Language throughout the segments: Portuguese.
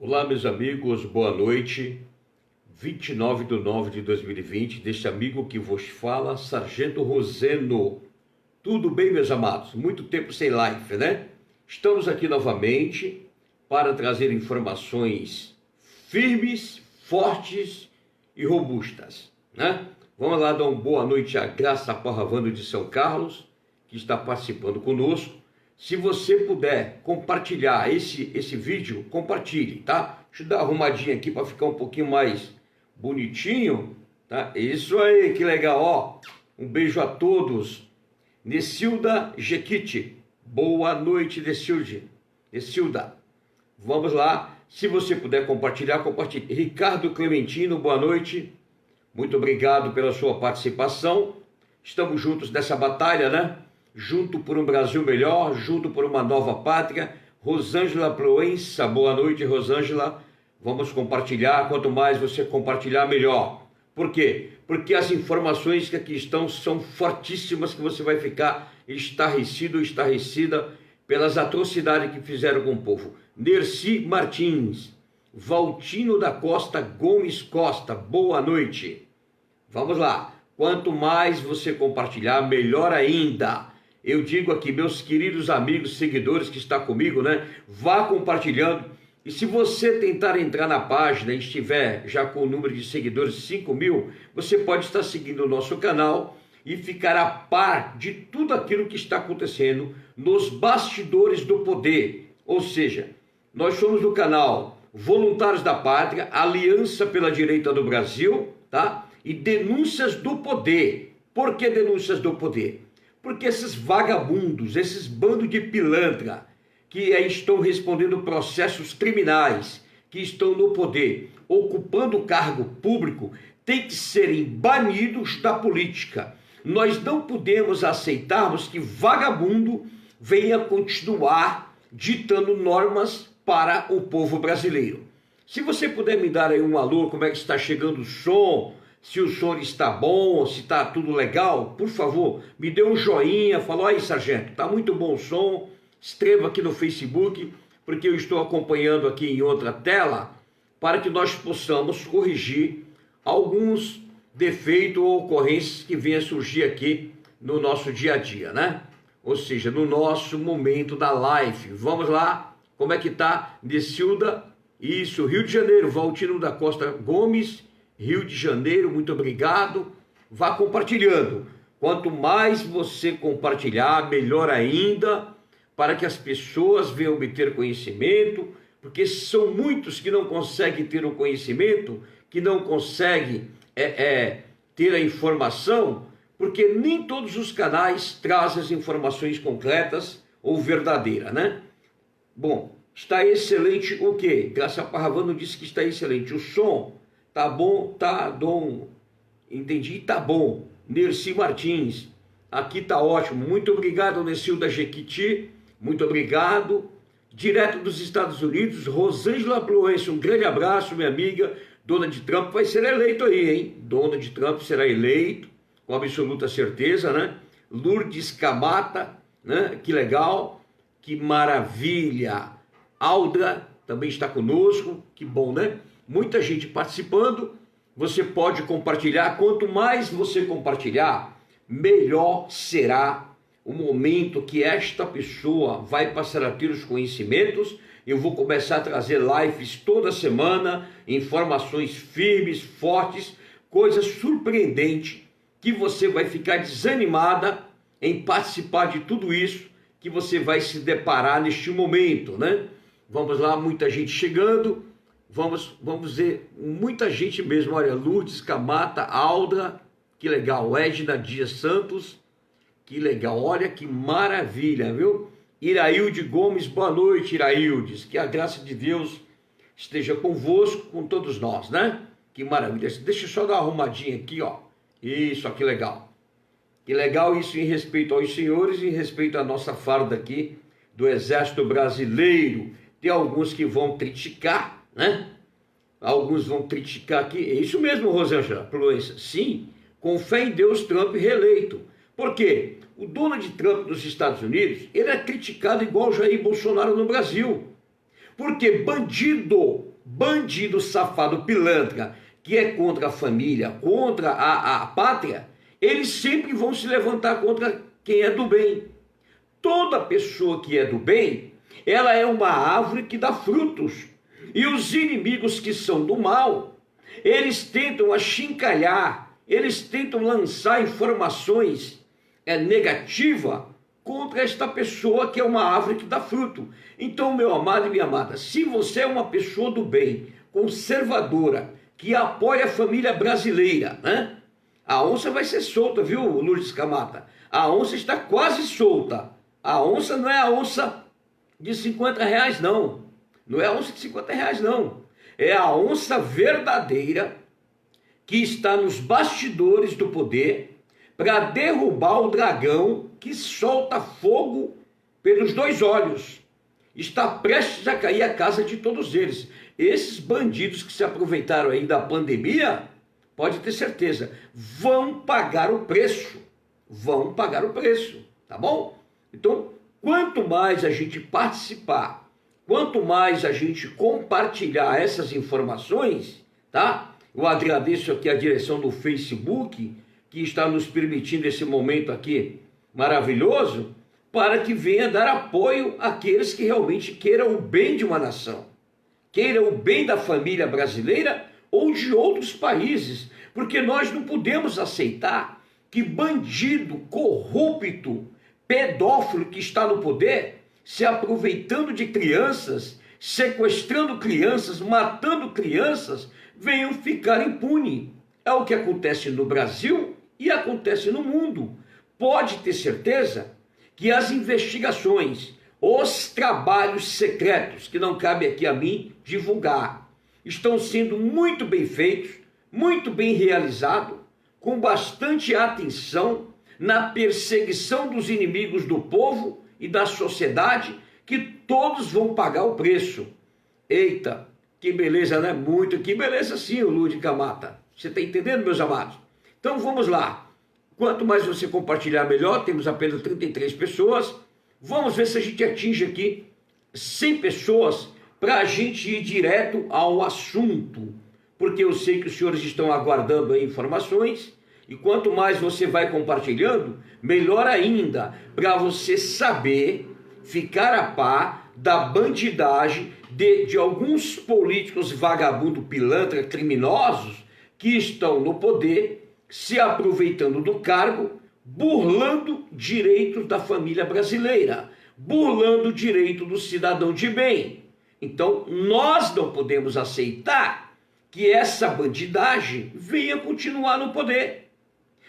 Olá, meus amigos, boa noite. 29/9/2020, deste amigo que vos fala, Sargento Roseno. Tudo bem, meus amados? Muito tempo sem live, né? Estamos aqui novamente para trazer informações firmes, fortes e robustas, né? Vamos lá dar uma boa noite à Graça Parravando de São Carlos, que está participando conosco. Se você puder compartilhar esse vídeo, compartilhe, tá? Deixa eu dar uma arrumadinha aqui para ficar um pouquinho mais bonitinho, tá? Isso aí, que legal, ó. Um beijo a todos. Necilda Jequite, boa noite, Necilda. Vamos lá, se você puder compartilhar, compartilhe. Ricardo Clementino, boa noite. Muito obrigado pela sua participação. Estamos juntos nessa batalha, né? Junto por um Brasil melhor, junto por uma nova pátria. Rosângela Proença, boa noite, Rosângela. Vamos compartilhar, quanto mais você compartilhar, melhor. Por quê? Porque as informações que aqui estão são fortíssimas, que você vai ficar estarrecido, estarrecida pelas atrocidades que fizeram com o povo. Nerci Martins, Valtino da Costa Gomes Costa, boa noite. Vamos lá, quanto mais você compartilhar, melhor ainda. Eu digo aqui, meus queridos amigos, seguidores que estão comigo, né? Vá compartilhando. E se você tentar entrar na página e estiver já com o número de seguidores 5.000, você pode estar seguindo o nosso canal e ficar a par de tudo aquilo que está acontecendo nos bastidores do poder. Ou seja, nós somos do canal Voluntários da Pátria, Aliança pela Direita do Brasil, tá? E Denúncias do Poder. Por que Denúncias do Poder? Porque esses vagabundos, esses bandos de pilantra, que estão respondendo processos criminais, que estão no poder, ocupando cargo público, têm que serem banidos da política. Nós não podemos aceitarmos que vagabundo venha continuar ditando normas para o povo brasileiro. Se você puder me dar aí um alô, como é que está chegando o som, se o som está bom, se está tudo legal, por favor, me dê um joinha, fala, aí sargento, está muito bom o som, escreva aqui no Facebook, porque eu estou acompanhando aqui em outra tela, para que nós possamos corrigir alguns defeitos ou ocorrências que venham a surgir aqui no nosso dia a dia, né? Ou seja, no nosso momento da live. Vamos lá, como é que está? Necilda, isso, Rio de Janeiro, Valtino da Costa Gomes, Rio de Janeiro, muito obrigado. Vá compartilhando. Quanto mais você compartilhar, melhor ainda, para que as pessoas venham obter conhecimento, porque são muitos que não conseguem ter o conhecimento, que não conseguem ter a informação, porque nem todos os canais trazem as informações concretas ou verdadeiras, né? Bom, está excelente o quê? Graça Parravano disse que está excelente. O som tá bom, tá bom, entendi, tá bom. Nerci Martins, aqui tá ótimo. Muito obrigado, Necilda Jequiti, muito obrigado. Direto dos Estados Unidos, Rosângela Proença, um grande abraço, minha amiga. Donald Trump vai ser eleito aí, hein? Donald Trump será eleito, com absoluta certeza, né? Lourdes Camata, né? Que legal, que maravilha. Aldra também está conosco, que bom, né? Muita gente participando, você pode compartilhar. Quanto mais você compartilhar, melhor será o momento que esta pessoa vai passar a ter os conhecimentos. Eu vou começar a trazer lives toda semana, informações firmes, fortes, coisas surpreendentes, que você vai ficar desanimada em participar de tudo isso, que você vai se deparar neste momento, né? Vamos lá, muita gente chegando. Vamos ver, muita gente mesmo, olha, Lourdes Camata, Aldra, que legal, Edna Dias Santos, que legal, olha que maravilha, viu? Irailde Gomes, boa noite, Iraildes, que a graça de Deus esteja convosco, com todos nós, né? Que maravilha, deixa eu só dar uma arrumadinha aqui, ó, isso, ó, que legal isso em respeito aos senhores, em respeito à nossa farda aqui, do Exército Brasileiro. Tem alguns que vão criticar, né? Alguns vão criticar aqui, é isso mesmo, Rosângela Proença, sim, com fé em Deus, Trump reeleito. Por quê? O Donald Trump dos Estados Unidos, ele é criticado igual Jair Bolsonaro no Brasil. Porque bandido bandido, safado, pilantra, que é contra a família, contra a pátria, eles sempre vão se levantar contra quem é do bem. Toda pessoa que é do bem, ela é uma árvore que dá frutos. E os inimigos que são do mal, eles tentam achincalhar, eles tentam lançar informações negativas contra esta pessoa que é uma árvore que dá fruto. Então, meu amado e minha amada, se você é uma pessoa do bem, conservadora, que apoia a família brasileira, né? A onça vai ser solta, viu, Lourdes Camata? A onça está quase solta. A onça não é a onça de R$50, não. Não é a onça de R$50, não. É a onça verdadeira que está nos bastidores do poder para derrubar o dragão que solta fogo pelos dois olhos. Está prestes a cair a casa de todos eles. Esses bandidos que se aproveitaram aí da pandemia, pode ter certeza, vão pagar o preço. Vão pagar o preço, tá bom? Então, quanto mais a gente participar, quanto mais a gente compartilhar essas informações, tá? Eu agradeço aqui a direção do Facebook, que está nos permitindo esse momento aqui maravilhoso, para que venha dar apoio àqueles que realmente queiram o bem de uma nação, queiram o bem da família brasileira ou de outros países, porque nós não podemos aceitar que bandido, corrupto, pedófilo que está no poder, se aproveitando de crianças, sequestrando crianças, matando crianças, venham ficar impune. É o que acontece no Brasil e acontece no mundo. Pode ter certeza que as investigações, os trabalhos secretos, que não cabe aqui a mim divulgar, estão sendo muito bem feitos, muito bem realizados, com bastante atenção na perseguição dos inimigos do povo e da sociedade, que todos vão pagar o preço. Eita, que beleza, né? Muito, que beleza sim, o Lourdes Camata. Você está entendendo, meus amados? Então vamos lá. Quanto mais você compartilhar, melhor. Temos apenas 33 pessoas. Vamos ver se a gente atinge aqui 100 pessoas para a gente ir direto ao assunto. Porque eu sei que os senhores estão aguardando aí informações. E quanto mais você vai compartilhando, melhor ainda, para você saber, ficar a par da bandidagem de alguns políticos vagabundo, pilantra, criminosos, que estão no poder, se aproveitando do cargo, burlando direitos da família brasileira, burlando o direito do cidadão de bem. Então, nós não podemos aceitar que essa bandidagem venha continuar no poder.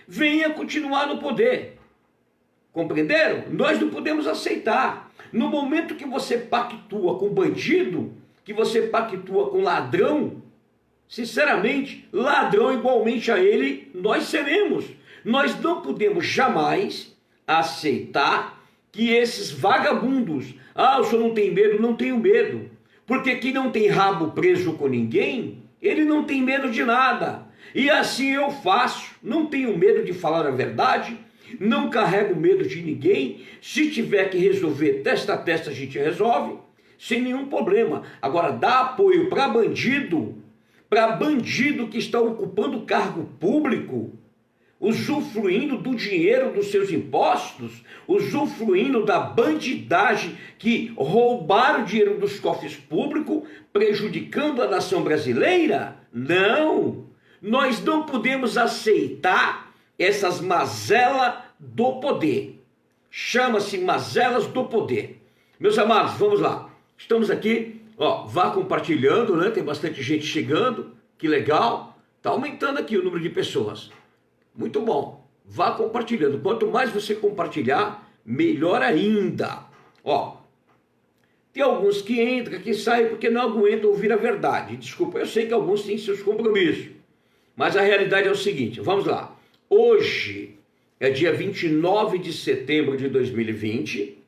Venha continuar no poder. Compreenderam? Nós não podemos aceitar. No momento que você pactua com bandido, que você pactua com ladrão, sinceramente, ladrão igualmente a ele, nós seremos. Nós não podemos jamais aceitar que esses vagabundos, o senhor não tem medo? Não tenho medo. Porque quem não tem rabo preso com ninguém, ele não tem medo de nada. E assim eu faço, não tenho medo de falar a verdade, não carrego medo de ninguém. Se tiver que resolver testa a testa, a gente resolve, sem nenhum problema. Agora, dá apoio para bandido que está ocupando cargo público, usufruindo do dinheiro dos seus impostos, usufruindo da bandidagem, que roubaram o dinheiro dos cofres públicos, prejudicando a nação brasileira? Não! Nós não podemos aceitar essas mazelas do poder. Chama-se mazelas do poder. Meus amados, vamos lá. Estamos aqui, vá compartilhando, né? Tem bastante gente chegando, que legal. Está aumentando aqui o número de pessoas. Muito bom. Vá compartilhando. Quanto mais você compartilhar, melhor ainda. Tem alguns que entram, que saem porque não aguentam ouvir a verdade. Desculpa, eu sei que alguns têm seus compromissos. Mas a realidade é o seguinte, vamos lá. Hoje é dia 29 de setembro de 2020,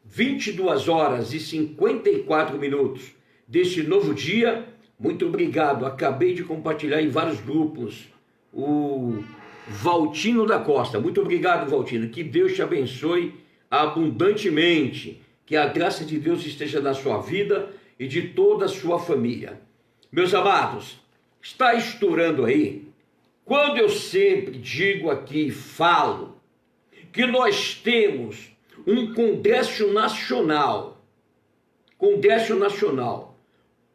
22 horas e 54 minutos deste novo dia. Muito obrigado, acabei de compartilhar em vários grupos. O Valtino da Costa, muito obrigado, Valtino. Que Deus te abençoe abundantemente. Que a graça de Deus esteja na sua vida e de toda a sua família. Meus amados, está estourando aí, quando eu sempre digo aqui, falo, que nós temos um Congresso Nacional,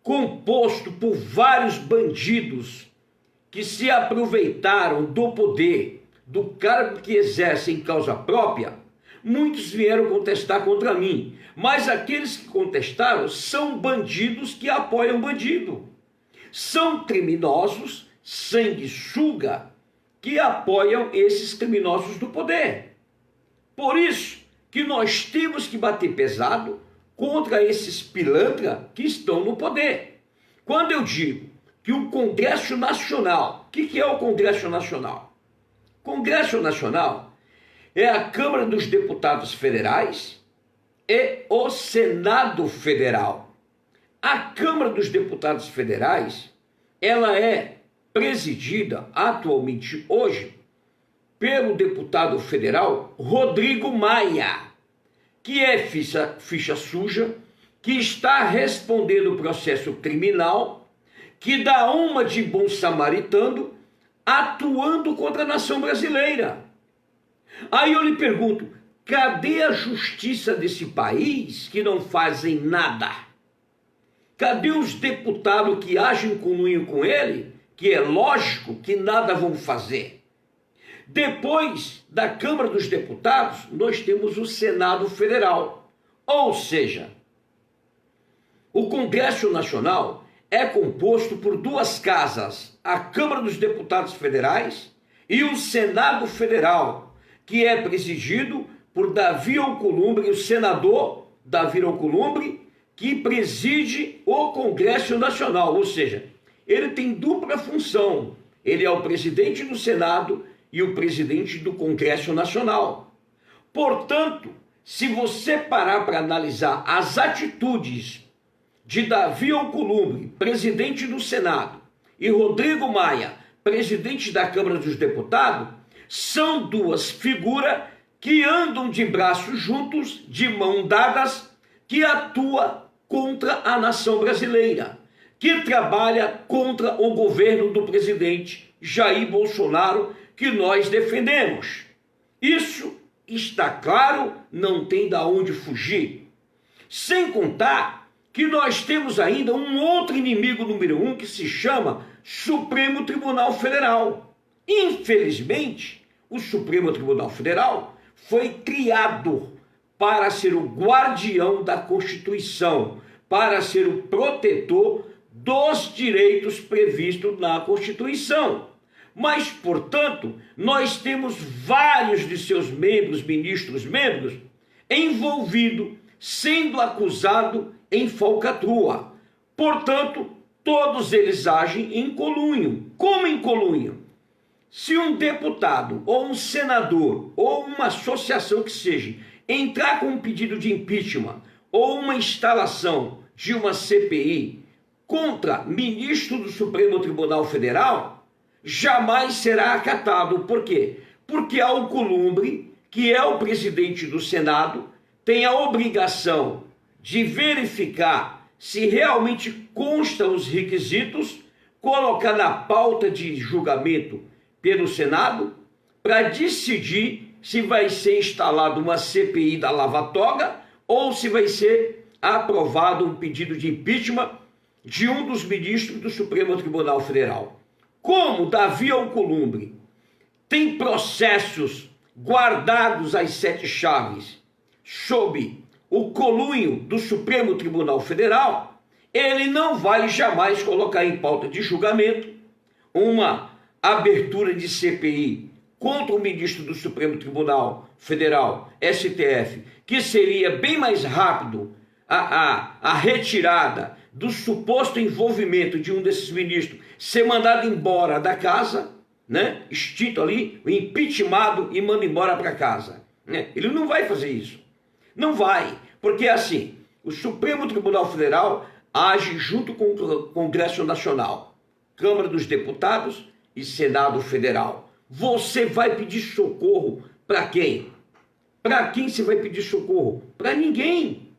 composto por vários bandidos que se aproveitaram do poder, do cargo que exercem em causa própria. Muitos vieram contestar contra mim, mas aqueles que contestaram são bandidos que apoiam bandido. São criminosos, sanguessuga, que apoiam esses criminosos do poder. Por isso que nós temos que bater pesado contra esses pilantra que estão no poder. Quando eu digo que o Congresso Nacional, o que é o Congresso Nacional? Congresso Nacional é a Câmara dos Deputados Federais e o Senado Federal. A Câmara dos Deputados Federais, ela é presidida atualmente hoje pelo deputado federal Rodrigo Maia, que é ficha suja, que está respondendo processo criminal, que dá uma de bom samaritano, atuando contra a nação brasileira. Aí eu lhe pergunto, cadê a justiça desse país que não fazem nada? Cadê os deputados que agem em conluio com ele, que é lógico que nada vão fazer? Depois da Câmara dos Deputados, nós temos o Senado Federal. Ou seja, o Congresso Nacional é composto por duas casas, a Câmara dos Deputados Federais e o Senado Federal, que é presidido por Davi Alcolumbre, o senador Davi Alcolumbre, que preside o Congresso Nacional. Ou seja, ele tem dupla função. Ele é o presidente do Senado e o presidente do Congresso Nacional. Portanto, se você parar para analisar as atitudes de Davi Alcolumbre, presidente do Senado, e Rodrigo Maia, presidente da Câmara dos Deputados, são duas figuras que andam de braços juntos, de mão dadas, que atuam contra a nação brasileira, que trabalha contra o governo do presidente Jair Bolsonaro, que nós defendemos. Isso está claro, não tem de onde fugir. Sem contar que nós temos ainda um outro inimigo número um que se chama Supremo Tribunal Federal. Infelizmente, o Supremo Tribunal Federal foi criado para ser o guardião da Constituição, para ser o protetor dos direitos previstos na Constituição. Mas, portanto, nós temos vários de seus ministros, envolvidos, sendo acusados em falcatrua. Portanto, todos eles agem em conluio. Como em conluio? Se um deputado, ou um senador, ou uma associação que seja, entrar com um pedido de impeachment, ou uma instalação de uma CPI contra ministro do Supremo Tribunal Federal, jamais será acatado. Por quê? Porque Alcolumbre, que é o presidente do Senado, tem a obrigação de verificar se realmente constam os requisitos, colocar na pauta de julgamento pelo Senado, para decidir se vai ser instalada uma CPI da Lava Toga ou se vai ser aprovado um pedido de impeachment de um dos ministros do Supremo Tribunal Federal. Como Davi Alcolumbre tem processos guardados às 7 chaves sob o conluio do Supremo Tribunal Federal, ele não vai jamais colocar em pauta de julgamento uma abertura de CPI contra o ministro do Supremo Tribunal Federal, STF, que seria bem mais rápido a retirada do suposto envolvimento de um desses ministros ser mandado embora da casa, né? Extinto ali, impeachmentado e manda embora para casa. Né? Ele não vai fazer isso. Não vai, porque assim, o Supremo Tribunal Federal age junto com o Congresso Nacional, Câmara dos Deputados e Senado Federal. Você vai pedir socorro para quem? Para quem você vai pedir socorro? Para ninguém.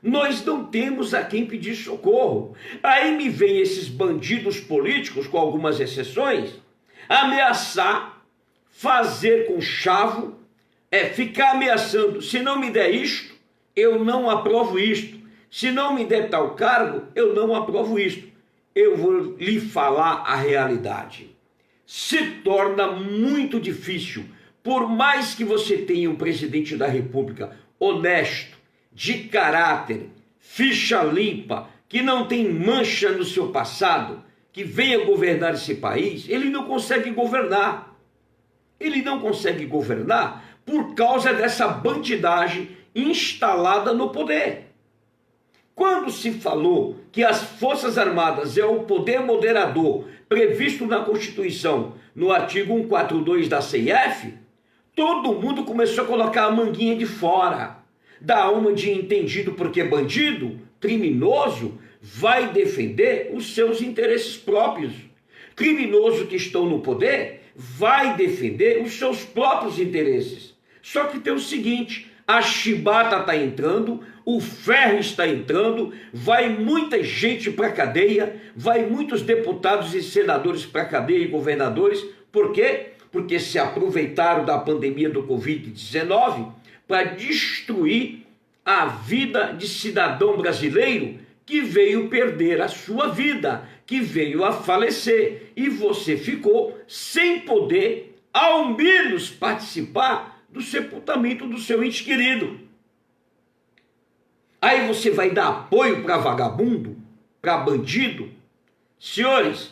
Nós não temos a quem pedir socorro. Aí me vem esses bandidos políticos, com algumas exceções, ameaçar, fazer com chavo, ficar ameaçando. Se não me der isto, eu não aprovo isto. Se não me der tal cargo, eu não aprovo isto. Eu vou lhe falar a realidade. Se torna muito difícil, por mais que você tenha um presidente da República honesto, de caráter, ficha limpa, que não tem mancha no seu passado, que venha governar esse país, ele não consegue governar. Ele não consegue governar por causa dessa bandidagem instalada no poder. Quando se falou que as Forças Armadas é o poder moderador previsto na Constituição, no artigo 142 da CIF, todo mundo começou a colocar a manguinha de fora. Dá uma de entendido porque bandido, criminoso, vai defender os seus interesses próprios. Criminoso que estão no poder vai defender os seus próprios interesses. Só que tem o seguinte, a chibata está entrando, o ferro está entrando, vai muita gente para a cadeia, vai muitos deputados e senadores para a cadeia e governadores. Por quê? Porque se aproveitaram da pandemia do Covid-19 para destruir a vida de cidadão brasileiro que veio perder a sua vida, que veio a falecer, e você ficou sem poder, ao menos, participar do sepultamento do seu ente querido. Aí você vai dar apoio para vagabundo, para bandido? Senhores,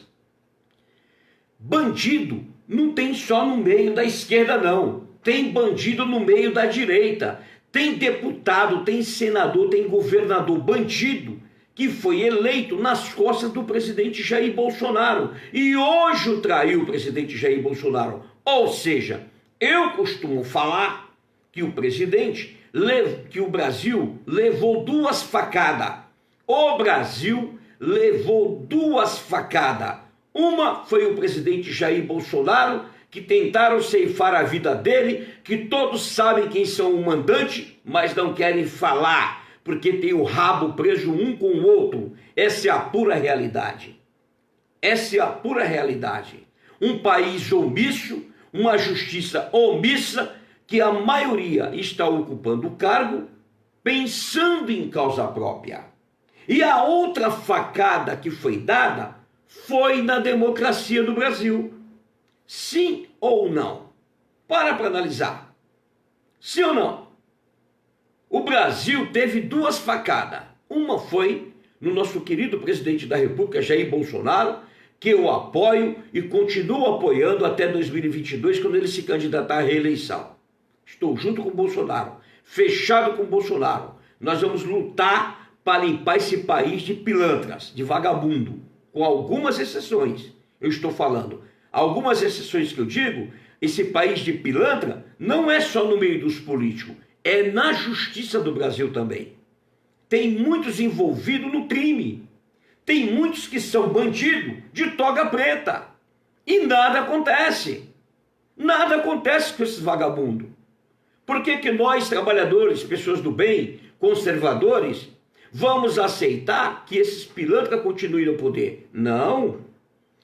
bandido não tem só no meio da esquerda, não. Tem bandido no meio da direita. Tem deputado, tem senador, tem governador bandido que foi eleito nas costas do presidente Jair Bolsonaro. E hoje o traiu o presidente Jair Bolsonaro. Ou seja, eu costumo falar que o Brasil levou 2 facadas. O Brasil levou 2 facadas. Uma foi o presidente Jair Bolsonaro, que tentaram ceifar a vida dele, que todos sabem quem são o mandante, mas não querem falar, porque tem o rabo preso um com o outro. Essa é a pura realidade. Essa é a pura realidade. Um país omisso, uma justiça omissa, que a maioria está ocupando o cargo pensando em causa própria. E a outra facada que foi dada foi na democracia do Brasil. Sim ou não? Para analisar. Sim ou não? O Brasil teve 2 facadas. Uma foi no nosso querido presidente da República, Jair Bolsonaro, que eu apoio e continuo apoiando até 2022, quando ele se candidatar à reeleição. Estou junto com o Bolsonaro, fechado com o Bolsonaro. Nós vamos lutar para limpar esse país de pilantras, de vagabundo, com algumas exceções. Eu estou falando, algumas exceções que eu digo, esse país de pilantra não é só no meio dos políticos, é na justiça do Brasil também. Tem muitos envolvidos no crime. Tem muitos que são bandidos de toga preta. E nada acontece. Nada acontece com esses vagabundos. Por que nós, trabalhadores, pessoas do bem, conservadores, vamos aceitar que esses pilantras continuem no poder? Não.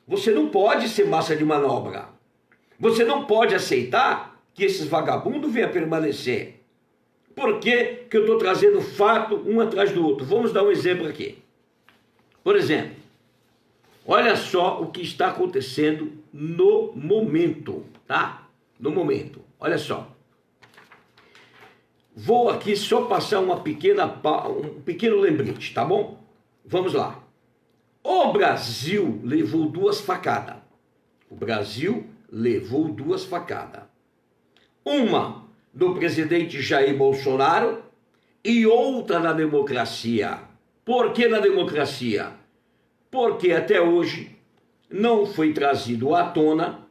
Você não pode ser massa de manobra. Você não pode aceitar que esses vagabundos venham a permanecer. Por que eu estou trazendo fato um atrás do outro? Vamos dar um exemplo aqui. Por exemplo, olha só o que está acontecendo no momento, tá? No momento, olha só. Vou aqui só passar um pequeno lembrete, tá bom? Vamos lá. O Brasil levou 2 facadas. O Brasil levou 2 facadas. Uma do presidente Jair Bolsonaro e outra na democracia. Por que na democracia? Porque até hoje não foi trazido à tona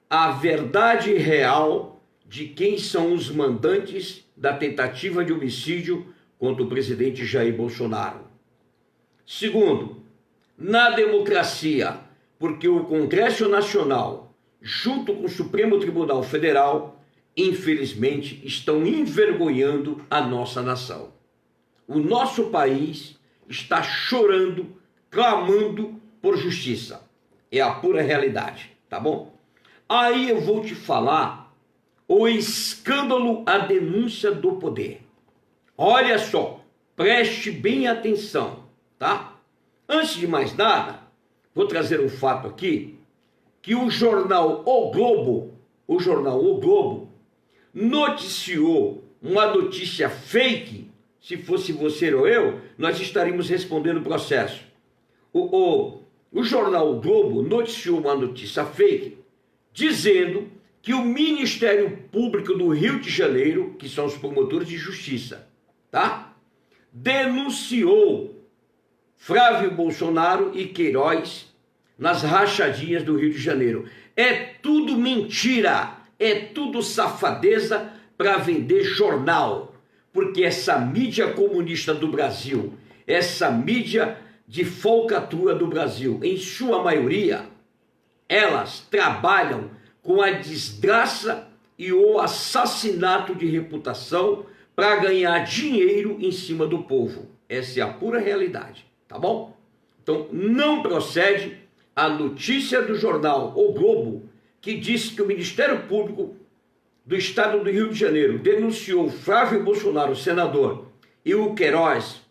a verdade real de quem são os mandantes da tentativa de homicídio contra o presidente Jair Bolsonaro. Segundo, na democracia, porque o Congresso Nacional, junto com o Supremo Tribunal Federal, infelizmente, estão envergonhando a nossa nação. O nosso país está chorando, clamando por justiça. É a pura realidade, tá bom? Aí eu vou te falar o escândalo, a denúncia do poder. Olha só, preste bem atenção, tá? Antes de mais nada, vou trazer um fato aqui, que o jornal O Globo, noticiou uma notícia fake. Se fosse você ou eu, nós estaríamos respondendo o processo. O jornal O Globo noticiou uma notícia fake, dizendo que o Ministério Público do Rio de Janeiro, que são os promotores de justiça, tá? Denunciou Flávio Bolsonaro e Queiroz nas rachadinhas do Rio de Janeiro. É tudo mentira, é tudo safadeza para vender jornal, porque essa mídia comunista do Brasil, essa mídia de falcatrua do Brasil, em sua maioria, elas trabalham com a desgraça e o assassinato de reputação para ganhar dinheiro em cima do povo. Essa é a pura realidade, tá bom? Então não procede a notícia do jornal O Globo, que diz que o Ministério Público do Estado do Rio de Janeiro denunciou Flávio Bolsonaro, senador, e o Queiroz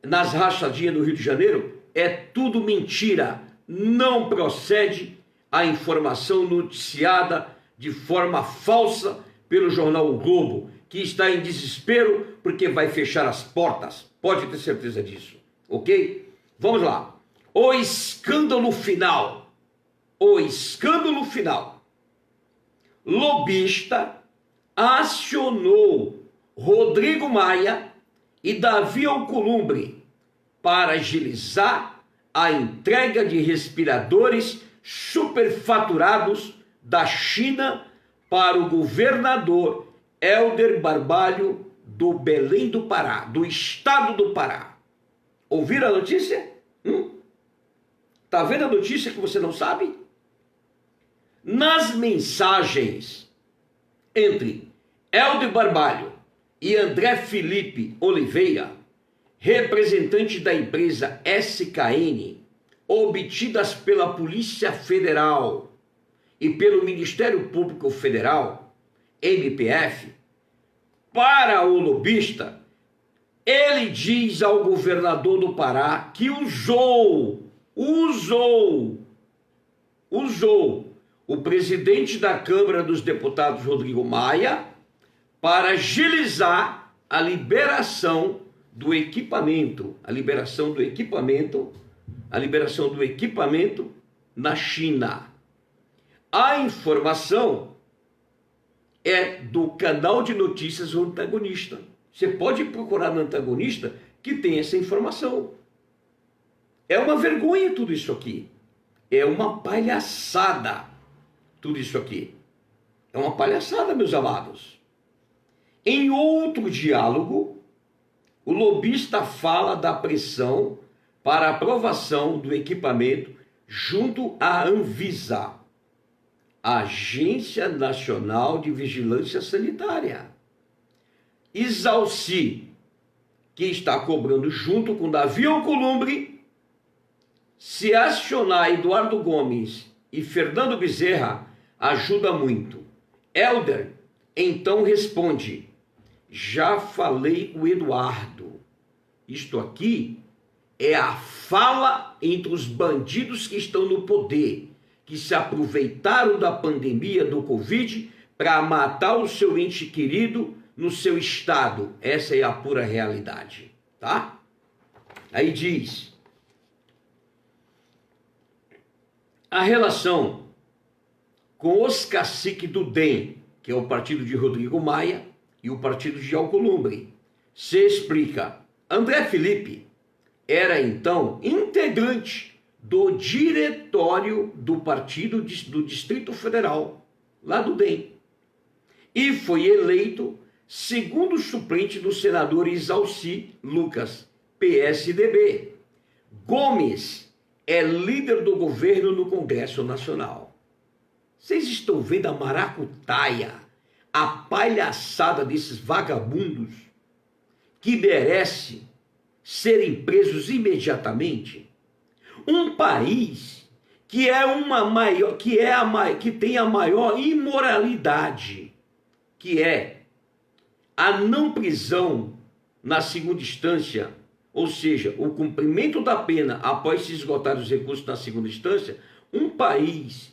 nas rachadinhas do Rio de Janeiro. É tudo mentira. Não procede a informação noticiada de forma falsa pelo jornal O Globo, que está em desespero porque vai fechar as portas. Pode ter certeza disso, ok? Vamos lá. O escândalo final. O escândalo final. Lobista acionou Rodrigo Maia e Davi Alcolumbre para agilizar a entrega de respiradores superfaturados da China para o governador Helder Barbalho do Belém do Pará, do estado do Pará. Ouviram a notícia? Tá vendo a notícia que você não sabe? Nas mensagens entre Helder Barbalho e André Felipe Oliveira, representante da empresa SKN, obtidas pela Polícia Federal e pelo Ministério Público Federal, MPF, para o lobista, ele diz ao governador do Pará que usou o presidente da Câmara dos Deputados, Rodrigo Maia, para agilizar a liberação do equipamento, na China. A informação é do canal de notícias O Antagonista. Você pode procurar no Antagonista que tem essa informação. É uma vergonha tudo isso aqui. É uma palhaçada tudo isso aqui. É uma palhaçada, meus amados. Em outro diálogo, o lobista fala da pressão para a aprovação do equipamento junto à Anvisa, Agência Nacional de Vigilância Sanitária. Isalci, que está cobrando junto com Davi Alcolumbre, se acionar Eduardo Gomes e Fernando Bezerra, ajuda muito. Helder, então, responde: já falei com o Eduardo. Isto aqui é a fala entre os bandidos que estão no poder, que se aproveitaram da pandemia do Covid para matar o seu ente querido no seu estado. Essa é a pura realidade, tá? Aí diz: a relação com os caciques do DEM, que é o partido de Rodrigo Maia, e o partido de Alcolumbre, se explica. André Felipe era então integrante do diretório do partido do Distrito Federal, lá do DEM, e foi eleito segundo suplente do senador Isalci Lucas, PSDB. Gomes é líder do governo no Congresso Nacional. Vocês estão vendo a maracutaia, a palhaçada desses vagabundos? que merece serem presos imediatamente? Um país que tem a maior imoralidade, que é a não prisão na segunda instância, ou seja, o cumprimento da pena após se esgotar os recursos na segunda instância, um país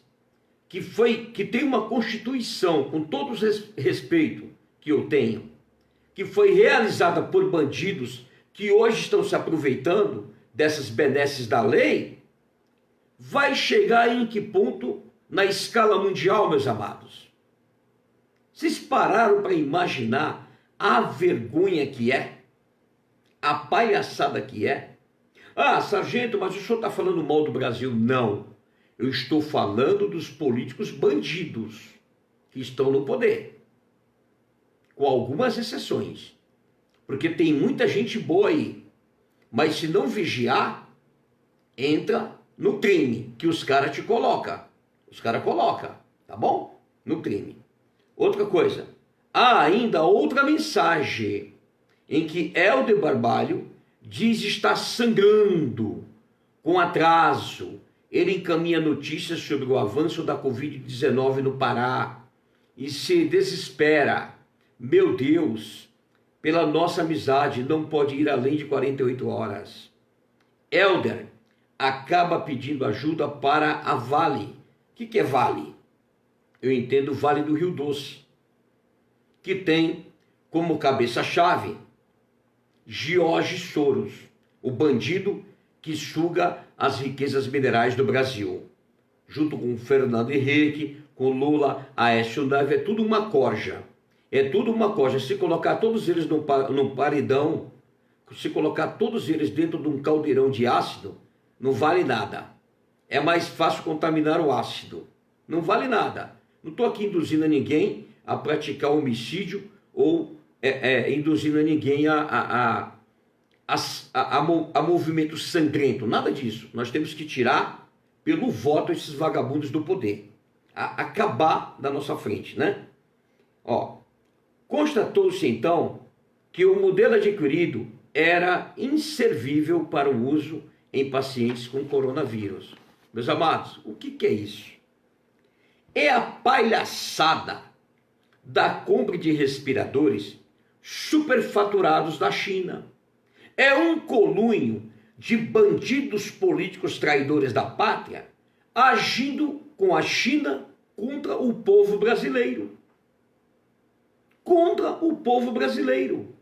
que tem uma Constituição, com todo o respeito que eu tenho, que foi realizada por bandidos que hoje estão se aproveitando dessas benesses da lei, vai chegar em que ponto na escala mundial, meus amados? Vocês pararam para imaginar a vergonha que é? A palhaçada que é? Ah, sargento, mas o senhor está falando mal do Brasil. Não, eu estou falando dos políticos bandidos que estão no poder, com algumas exceções, porque tem muita gente boa aí, mas se não vigiar, entra no crime que os caras te colocam. Os caras colocam, tá bom? No crime. Outra coisa, há ainda outra mensagem em que Helder Barbalho diz estar sangrando com atraso. Ele encaminha notícias sobre o avanço da Covid-19 no Pará e se desespera. Meu Deus, pela nossa amizade, não pode ir além de 48 horas. Helder acaba pedindo ajuda para a Vale. O que é Vale? Eu entendo o Vale do Rio Doce, que tem como cabeça-chave Jorge Soros, o bandido que suga as riquezas minerais do Brasil, junto com Fernando Henrique, com Lula, Aécio Neves, é tudo uma corja. É tudo uma corja. Se colocar todos eles num paredão, se colocar todos eles dentro de um caldeirão de ácido, não vale nada. É mais fácil contaminar o ácido. Não vale nada. Não estou aqui induzindo a ninguém a praticar homicídio ou induzindo a ninguém a movimento sangrento. Nada disso. Nós temos que tirar pelo voto esses vagabundos do poder. Acabar da nossa frente, né? Constatou-se então que o modelo adquirido era inservível para o uso em pacientes com coronavírus. Meus amados, o que é isso? É a palhaçada da compra de respiradores superfaturados da China. É um conluio de bandidos políticos traidores da pátria agindo com a China contra o povo brasileiro. Contra o povo brasileiro.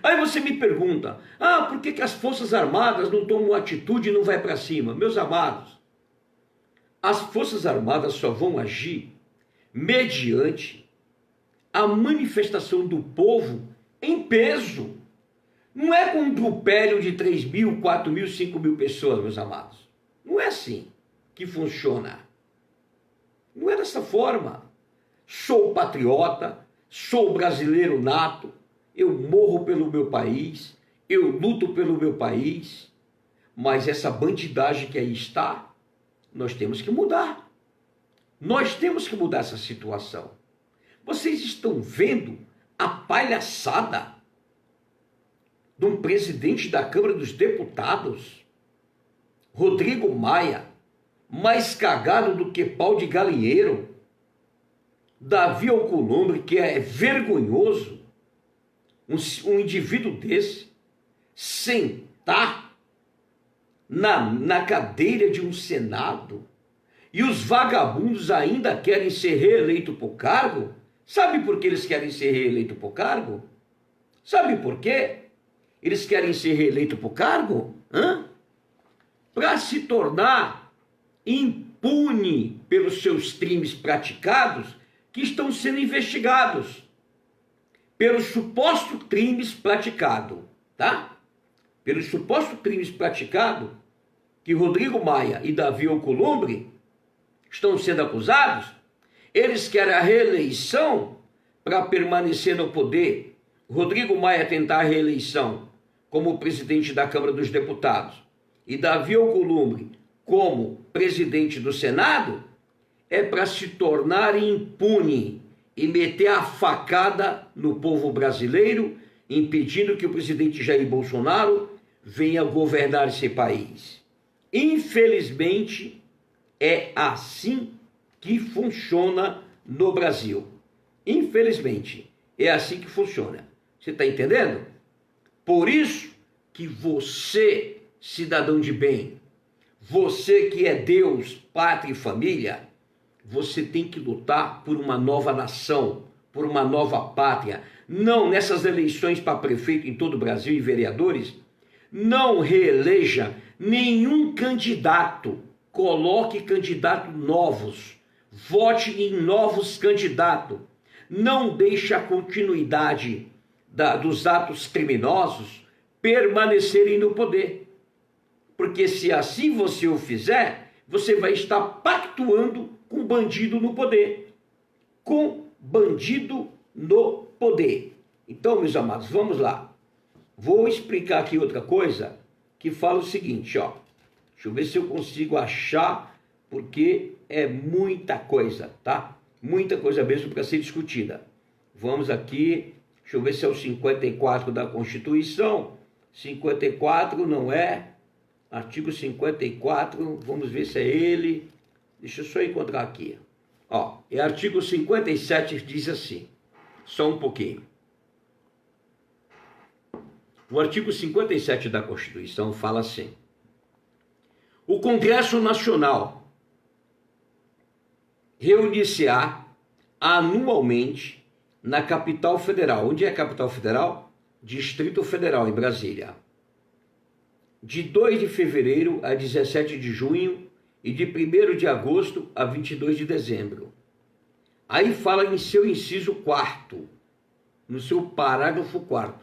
Aí você me pergunta, por que as Forças Armadas não tomam atitude e não vai para cima? Meus amados, as Forças Armadas só vão agir mediante a manifestação do povo em peso. Não é com um grupélio de 3 mil, 4 mil, 5 mil pessoas, meus amados. Não é assim que funciona. Não é dessa forma. Sou patriota, sou brasileiro nato, eu morro pelo meu país, eu luto pelo meu país, mas essa bandidagem que aí está, nós temos que mudar. Nós temos que mudar essa situação. Vocês estão vendo a palhaçada de um presidente da Câmara dos Deputados, Rodrigo Maia, mais cagado do que pau de galinheiro, Davi Alcolumbre, que é vergonhoso, um indivíduo desse, sentar na cadeira de um Senado, e os vagabundos ainda querem ser reeleitos por cargo. Sabe por que eles querem ser reeleitos por cargo? Sabe por quê? Eles querem ser reeleitos por cargo? Para se tornar impune pelos seus crimes praticados, que estão sendo investigados. Pelos supostos crimes praticados, tá? Pelos supostos crimes praticados, que Rodrigo Maia e Davi Alcolumbre estão sendo acusados, eles querem a reeleição para permanecer no poder. Rodrigo Maia tentar a reeleição como presidente da Câmara dos Deputados e Davi Alcolumbre como presidente do Senado, é para se tornar impune e meter a facada no povo brasileiro impedindo que o presidente Jair Bolsonaro venha governar esse país. Infelizmente, é assim que funciona no Brasil. Infelizmente, é assim que funciona. Você está entendendo? Por isso que você, cidadão de bem, você que é Deus, pátria e família, você tem que lutar por uma nova nação, por uma nova pátria. Não nessas eleições para prefeito em todo o Brasil e vereadores, não reeleja nenhum candidato. Coloque candidatos novos. Vote em novos candidatos. Não deixe a continuidade dos atos criminosos permanecerem no poder. Porque se assim você o fizer, você vai estar pactuando com bandido no poder. Com bandido no poder. Então, meus amados, vamos lá. Vou explicar aqui outra coisa que fala o seguinte, ó. Deixa eu ver se eu consigo achar, porque é muita coisa, tá? Muita coisa mesmo para ser discutida. Vamos aqui, deixa eu ver se é o 54 da Constituição. 54 não é? Artigo 54, vamos ver se é ele. Deixa eu só encontrar aqui. Ó, é artigo 57, diz assim. Só um pouquinho. O artigo 57 da Constituição fala assim: o Congresso Nacional reunir-se-á anualmente na capital federal. Onde é a capital federal? Distrito Federal, em Brasília. De 2 de fevereiro a 17 de junho e de 1º de agosto a 22 de dezembro. Aí fala em seu inciso 4º, no seu parágrafo 4º.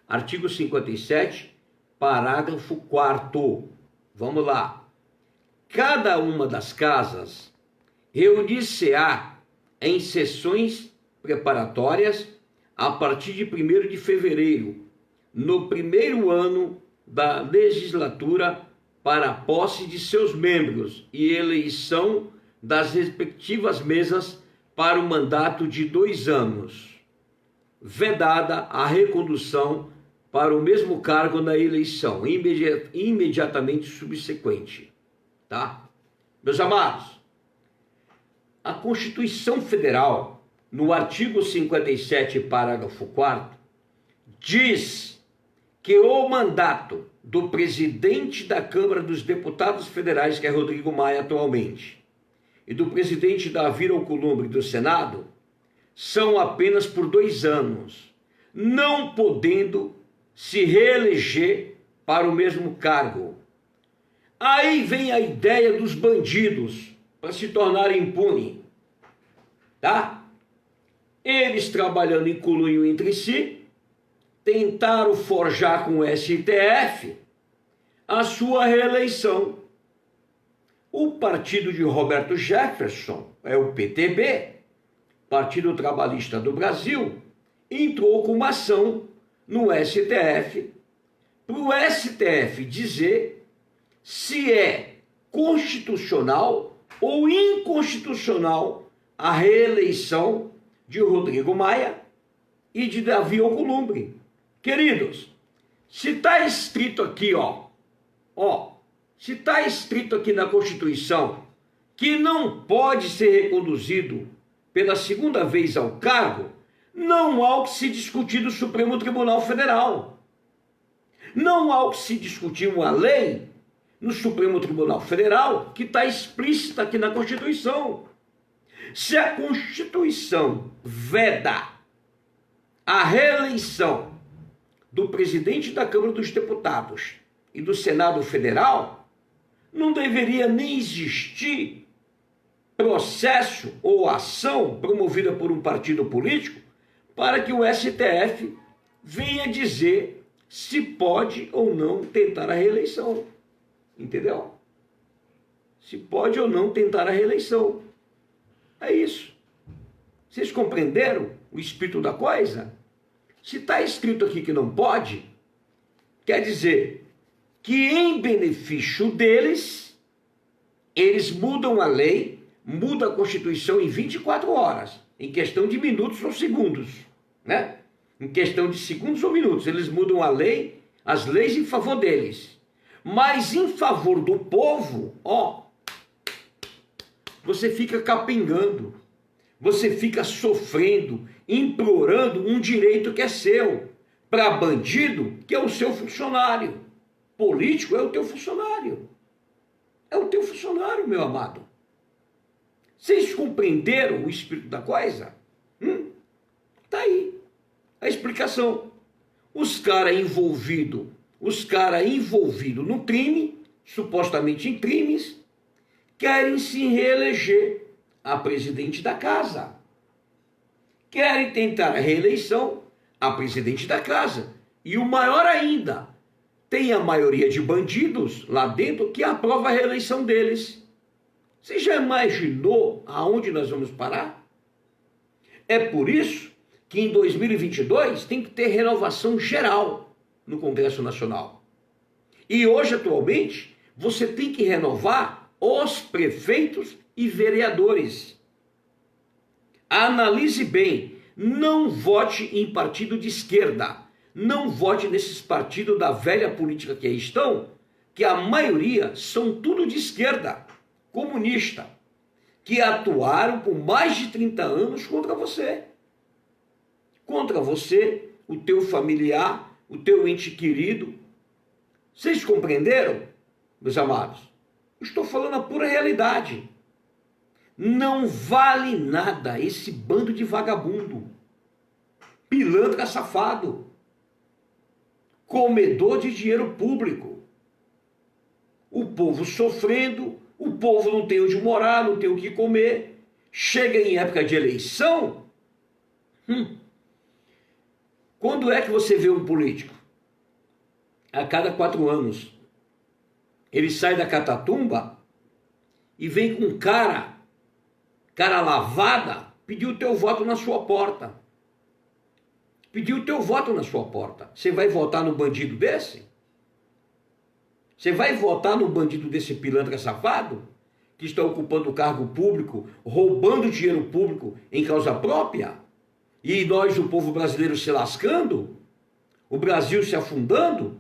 Artigo 57, parágrafo 4º. Vamos lá. Cada uma das casas reunir-se-á em sessões preparatórias a partir de 1º de fevereiro, no primeiro ano da legislatura, para a posse de seus membros e eleição das respectivas mesas para o mandato de 2 anos, vedada a recondução para o mesmo cargo na eleição imediatamente subsequente, tá? Meus amados, a Constituição Federal, no artigo 57, parágrafo 4º, diz que o mandato do presidente da Câmara dos Deputados Federais, que é Rodrigo Maia atualmente, e do presidente Davi Alcolumbre do Senado, são apenas por 2 anos, não podendo se reeleger para o mesmo cargo. Aí vem a ideia dos bandidos para se tornarem impunes, tá? Eles trabalhando em conluio entre si, tentaram forjar com o STF a sua reeleição. O partido de Roberto Jefferson, é o PTB, Partido Trabalhista do Brasil, entrou com uma ação no STF, para o STF dizer se é constitucional ou inconstitucional a reeleição de Rodrigo Maia e de Davi Alcolumbre. Queridos, se está escrito aqui, se está escrito aqui na Constituição que não pode ser reconduzido pela 2ª vez ao cargo, não há o que se discutir do Supremo Tribunal Federal. Não há o que se discutir uma lei no Supremo Tribunal Federal que está explícita aqui na Constituição. Se a Constituição veda a reeleição do presidente da Câmara dos Deputados e do Senado Federal, não deveria nem existir processo ou ação promovida por um partido político para que o STF venha dizer se pode ou não tentar a reeleição. Entendeu? Se pode ou não tentar a reeleição. É isso. Vocês compreenderam o espírito da coisa? Se está escrito aqui que não pode, quer dizer que em benefício deles, eles mudam a lei, mudam a Constituição em 24 horas, em questão de minutos ou segundos, né? Em questão de segundos ou minutos, eles mudam a lei, as leis em favor deles. Mas em favor do povo, você fica capengando, você fica sofrendo, implorando um direito que é seu. Para bandido, que é o seu funcionário. Político é o teu funcionário. É o teu funcionário, meu amado. Vocês compreenderam o espírito da coisa? Tá aí a explicação. Os caras envolvidos no crime, supostamente em crimes, querem se reeleger a presidente da casa. Querem tentar a reeleição a presidente da casa. E o maior ainda, tem a maioria de bandidos lá dentro que aprova a reeleição deles. Você já imaginou aonde nós vamos parar? É por isso que em 2022 tem que ter renovação geral no Congresso Nacional. E hoje, atualmente, você tem que renovar os prefeitos e vereadores. Analise bem, não vote em partido de esquerda, não vote nesses partidos da velha política que aí estão, que a maioria são tudo de esquerda, comunista, que atuaram por mais de 30 anos contra você. Contra você, o teu familiar, o teu ente querido. Vocês compreenderam, meus amados? Estou falando a pura realidade. Não vale nada esse bando de vagabundo, pilantra safado, comedor de dinheiro público. O povo sofrendo, o povo não tem onde morar, não tem o que comer. Chega em época de eleição. Quando é que você vê um político? A cada 4 anos. Ele sai da catatumba e vem com cara lavada, pedir o teu voto na sua porta. Pedir o teu voto na sua porta. Você vai votar no bandido desse? Você vai votar no bandido desse pilantra safado, que está ocupando o cargo público, roubando dinheiro público em causa própria? E nós, o povo brasileiro, se lascando? O Brasil se afundando?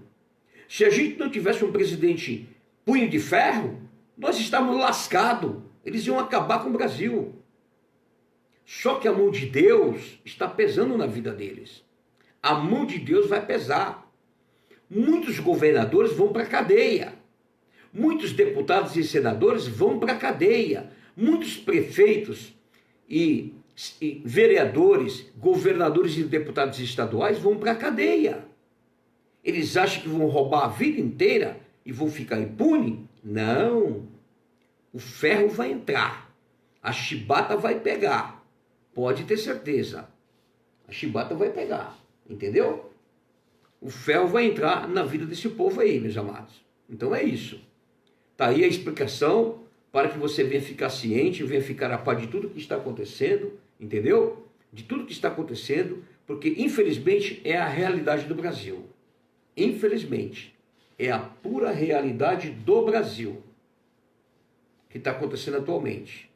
Se a gente não tivesse um presidente punho de ferro, nós estávamos lascados. Eles iam acabar com o Brasil. Só que a mão de Deus está pesando na vida deles. A mão de Deus vai pesar. Muitos governadores vão para a cadeia. Muitos deputados e senadores vão para a cadeia. Muitos prefeitos e vereadores, governadores e deputados estaduais vão para a cadeia. Eles acham que vão roubar a vida inteira e vão ficar impune? Não. O ferro vai entrar. A chibata vai pegar. Pode ter certeza. A chibata vai pegar. Entendeu? O ferro vai entrar na vida desse povo aí, meus amados. Então é isso. Está aí a explicação para que você venha ficar ciente, venha ficar a par de tudo que está acontecendo, entendeu? De tudo que está acontecendo, porque infelizmente é a realidade do Brasil. Infelizmente, é a pura realidade do Brasil que está acontecendo atualmente.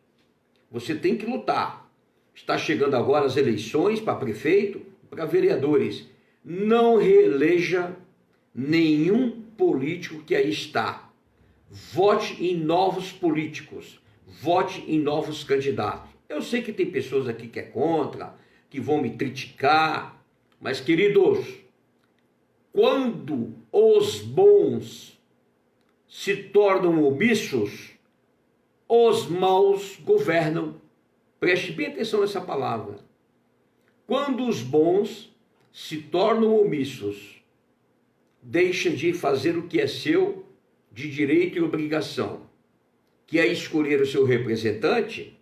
Você tem que lutar. Está chegando agora as eleições para prefeito, para vereadores. Não reeleja nenhum político que aí está. Vote em novos políticos. Vote em novos candidatos. Eu sei que tem pessoas aqui que é contra, que vão me criticar, mas, queridos, quando os bons se tornam omissos, os maus governam. Preste bem atenção nessa palavra. Quando os bons se tornam omissos, deixa de fazer o que é seu de direito e obrigação, que é escolher o seu representante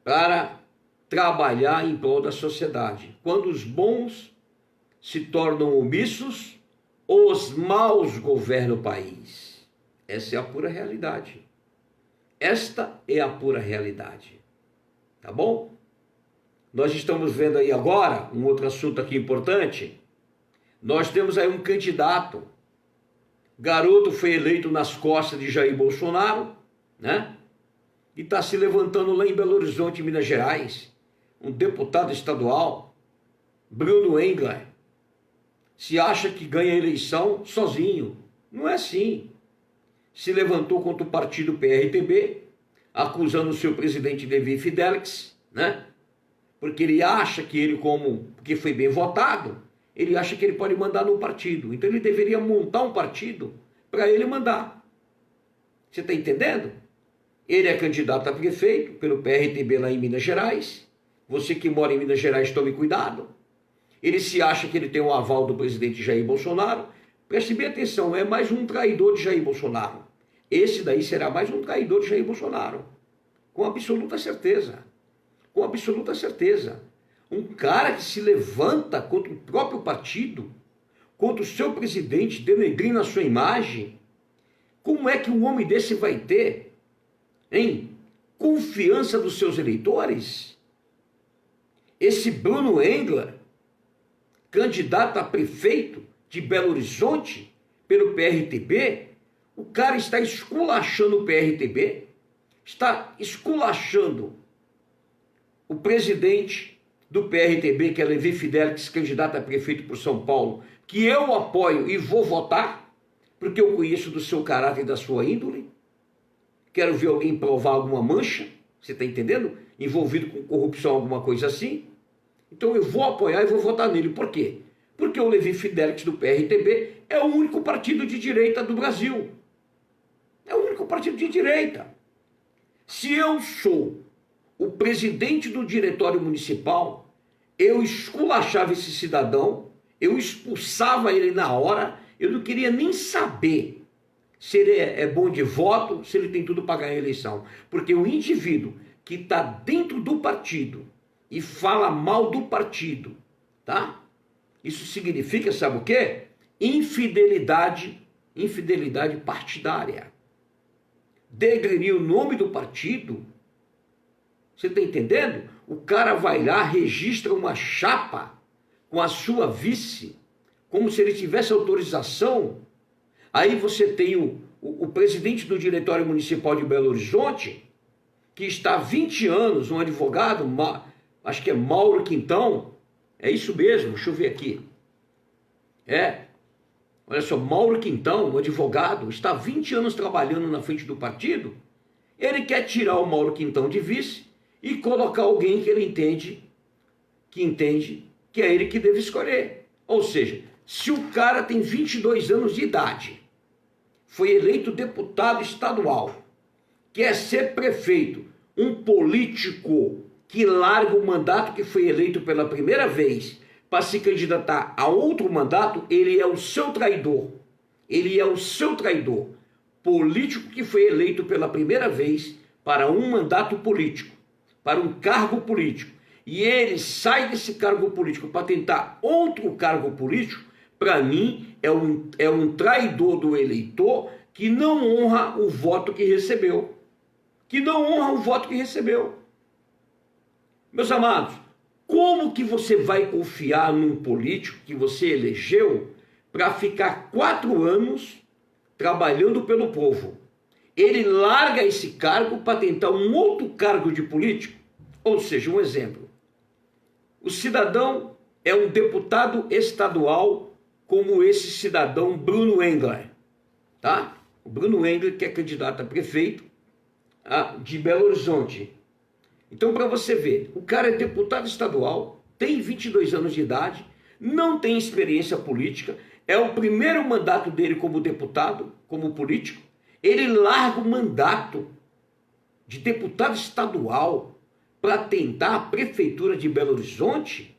para trabalhar em prol da sociedade. Quando os bons se tornam omissos, os maus governam o país. Essa é a pura realidade. Esta é a pura realidade. Tá bom? Nós estamos vendo aí agora um outro assunto aqui importante. Nós temos aí um candidato. Garoto foi eleito nas costas de Jair Bolsonaro, né? E está se levantando lá em Belo Horizonte, Minas Gerais. Um deputado estadual, Bruno Engler, se acha que ganha a eleição sozinho. Não é assim. Se levantou contra o partido PRTB, acusando o seu presidente Levi Fidelix, né? Porque ele acha que ele, porque foi bem votado, ele acha que ele pode mandar no partido. Então ele deveria montar um partido para ele mandar. Você está entendendo? Ele é candidato a prefeito pelo PRTB lá em Minas Gerais. Você que mora em Minas Gerais, tome cuidado. Ele se acha que ele tem o aval do presidente Jair Bolsonaro. Preste bem atenção, é mais um traidor de Jair Bolsonaro. Esse daí será mais um traidor de Jair Bolsonaro. Com absoluta certeza. Com absoluta certeza. Um cara que se levanta contra o próprio partido, contra o seu presidente, denegrindo a sua imagem. Como é que um homem desse vai ter, hein, confiança dos seus eleitores? Esse Bruno Engler, candidato a prefeito de Belo Horizonte pelo PRTB, o cara está esculachando o PRTB, está esculachando o presidente do PRTB, que é Levi Fidelix, candidato a prefeito por São Paulo, que eu apoio e vou votar, porque eu conheço do seu caráter e da sua índole. Quero ver alguém provar alguma mancha, você está entendendo? Envolvido com corrupção, alguma coisa assim. Então eu vou apoiar e vou votar nele. Por quê? Porque o Levi Fidelix do PRTB é o único partido de direita do Brasil. É o único partido de direita. Se eu sou o presidente do diretório municipal, eu esculachava esse cidadão, eu expulsava ele na hora, eu não queria nem saber se ele é bom de voto, se ele tem tudo para ganhar a eleição. Porque o indivíduo que está dentro do partido e fala mal do partido, tá? Isso significa, sabe o quê? Infidelidade partidária. Degrenir o nome do partido. Você está entendendo? O cara vai lá, registra uma chapa com a sua vice, como se ele tivesse autorização. Aí você tem o presidente do Diretório Municipal de Belo Horizonte, que está há 20 anos, um advogado, acho que é Mauro Quintão, é isso mesmo, deixa eu ver aqui. Olha só, Mauro Quintão, um advogado, está há 20 anos trabalhando na frente do partido, ele quer tirar o Mauro Quintão de vice e colocar alguém que ele entende que é ele que deve escolher. Ou seja, se o cara tem 22 anos de idade, foi eleito deputado estadual, quer ser prefeito, um político que larga o mandato que foi eleito pela primeira vez para se candidatar a outro mandato, ele é o seu traidor. Ele é o seu traidor. Político que foi eleito pela primeira vez para um mandato político, para um cargo político, e ele sai desse cargo político para tentar outro cargo político, para mim é um traidor do eleitor que não honra o voto que recebeu. Que não honra o voto que recebeu. Meus amados, como que você vai confiar num político que você elegeu para ficar 4 anos trabalhando pelo povo? Ele larga esse cargo para tentar um outro cargo de político? Ou seja, um exemplo. O cidadão é um deputado estadual como esse cidadão Bruno Engler, tá? O Bruno Engler, que é candidato a prefeito de Belo Horizonte. Então, para você ver, o cara é deputado estadual, tem 22 anos de idade, não tem experiência política, é o primeiro mandato dele como deputado, como político. Ele larga o mandato de deputado estadual para tentar a prefeitura de Belo Horizonte,